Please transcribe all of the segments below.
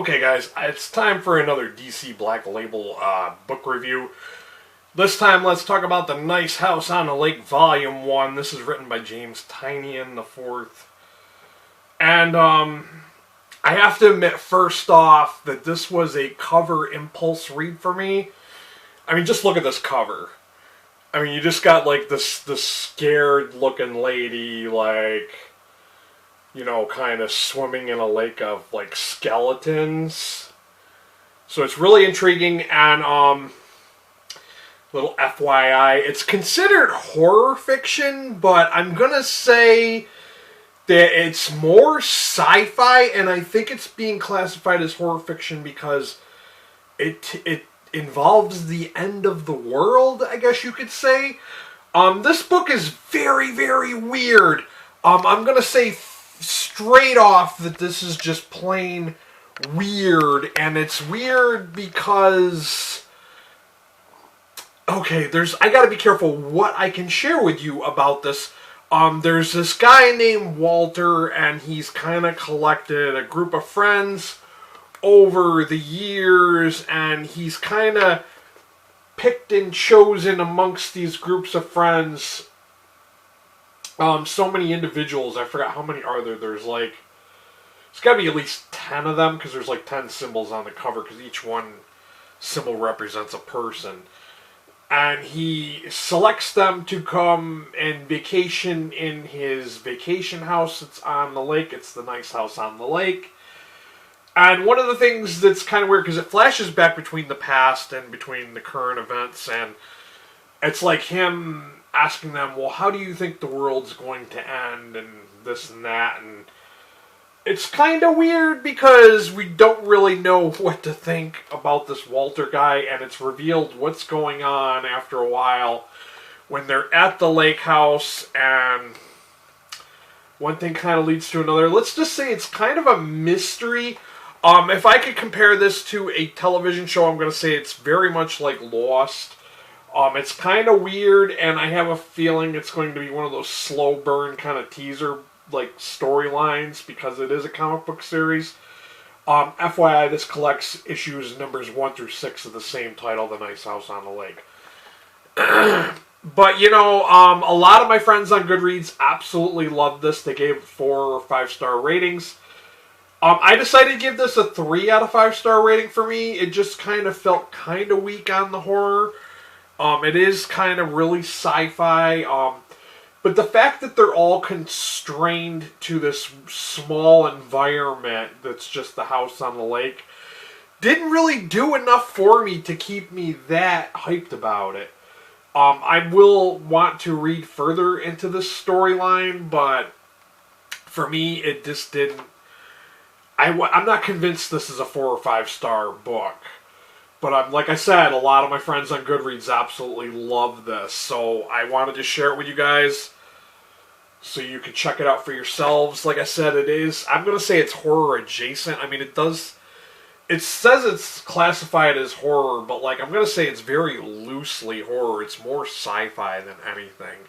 Okay, guys, it's time for another DC Black Label book review. This time, let's talk about The Nice House on the Lake, Volume 1. This is written by James Tynion IV. And, I have to admit, first off, that this was a cover impulse read for me. I mean, just look at this cover. I mean, you just got, like, this scared-looking lady, like, you know, kind of swimming in a lake of, like, skeletons. So it's really intriguing, and, little FYI, it's considered horror fiction, but I'm gonna say that it's more sci-fi, and I think it's being classified as horror fiction because it involves the end of the world, I guess you could say. This book is very, very weird. I'm gonna say straight off that this is just plain weird, and it's weird because, okay, I gotta be careful what I can share with you about this. There's this guy named Walter, and he's kind of collected a group of friends over the years, and he's kind of picked and chosen amongst these groups of friends so many individuals. I forgot how many are there. There's got to be at least 10 of them, because there's like 10 symbols on the cover, because each one symbol represents a person. And he selects them to come and vacation in his vacation house. It's on the lake. It's the Nice House on the Lake. And one of the things that's kind of weird, because it flashes back between the past and between the current events, and it's like him asking them, well, how do you think the world's going to end, and this and that, and it's kind of weird because we don't really know what to think about this Walter guy, and it's revealed what's going on after a while when they're at the lake house, and one thing kind of leads to another. Let's just say it's kind of a mystery. If I could compare this to a television show, I'm going to say it's very much like Lost. It's kind of weird, and I have a feeling it's going to be one of those slow burn kind of teaser like storylines, because it is a comic book series. FYI, this collects issues numbers 1 through 6 of the same title, The Nice House on the Lake. But, you know, a lot of my friends on Goodreads absolutely loved this. They gave it 4 or 5 star ratings. I decided to give this a 3 out of 5 star rating for me. It just kind of felt kind of weak on the horror. It is kind of really sci-fi. But the fact that they're all constrained to this small environment that's just the house on the lake didn't really do enough for me to keep me that hyped about it. I will want to read further into this storyline, but for me, it just didn't. I'm not convinced this is a 4 or 5 star book. But like I said, a lot of my friends on Goodreads absolutely love this. So I wanted to share it with you guys so you can check it out for yourselves. Like I said, I'm going to say it's horror adjacent. I mean, it says it's classified as horror, but like I'm going to say it's very loosely horror. It's more sci-fi than anything.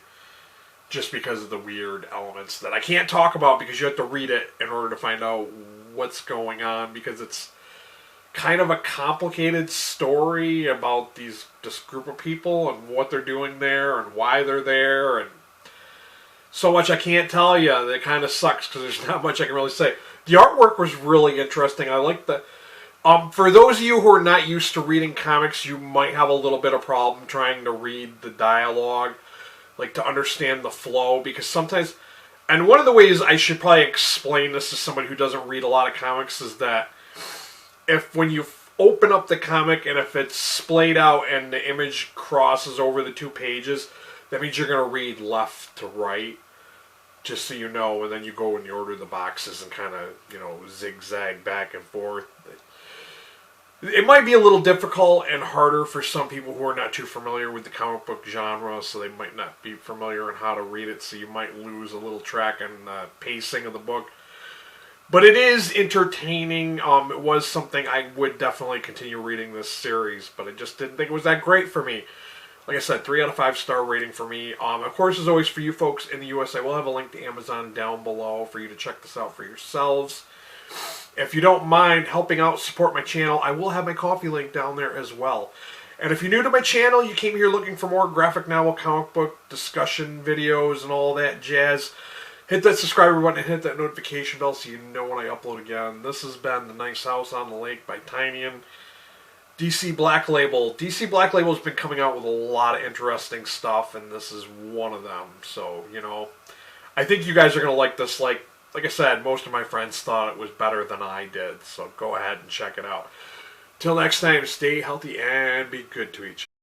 Just because of the weird elements that I can't talk about, because you have to read it in order to find out what's going on, because it's kind of a complicated story about this group of people and what they're doing there and why they're there, and so much I can't tell you. That kind of sucks because there's not much I can really say. The artwork was really interesting. I like the for those of you who are not used to reading comics, you might have a little bit of problem trying to read the dialogue, like to understand the flow, because sometimes, and one of the ways I should probably explain this to somebody who doesn't read a lot of comics is that when you open up the comic and if it's splayed out and the image crosses over the 2 pages, that means you're going to read left to right, just so you know, and then you go in the order of the boxes and kind of, you know, zigzag back and forth. It might be a little difficult and harder for some people who are not too familiar with the comic book genre, so they might not be familiar on how to read it, so you might lose a little track in the pacing of the book. But it is entertaining. It was something I would definitely continue reading this series, but I just didn't think it was that great for me. Like I said, 3 out of 5 star rating for me. Of course, as always, for you folks in the US, I will have a link to Amazon down below for you to check this out for yourselves. If you don't mind helping out, support my channel, I will have my Ko-fi link down there as well. And if you're new to my channel, you came here looking for more graphic novel, comic book discussion videos and all that jazz, hit that subscribe button and hit that notification bell so you know when I upload again. This has been The Nice House on the Lake by Tynion. DC Black Label. DC Black Label has been coming out with a lot of interesting stuff, and this is one of them. So, you know, I think you guys are going to like this. Like I said, most of my friends thought it was better than I did, so go ahead and check it out. Till next time, stay healthy and be good to each other.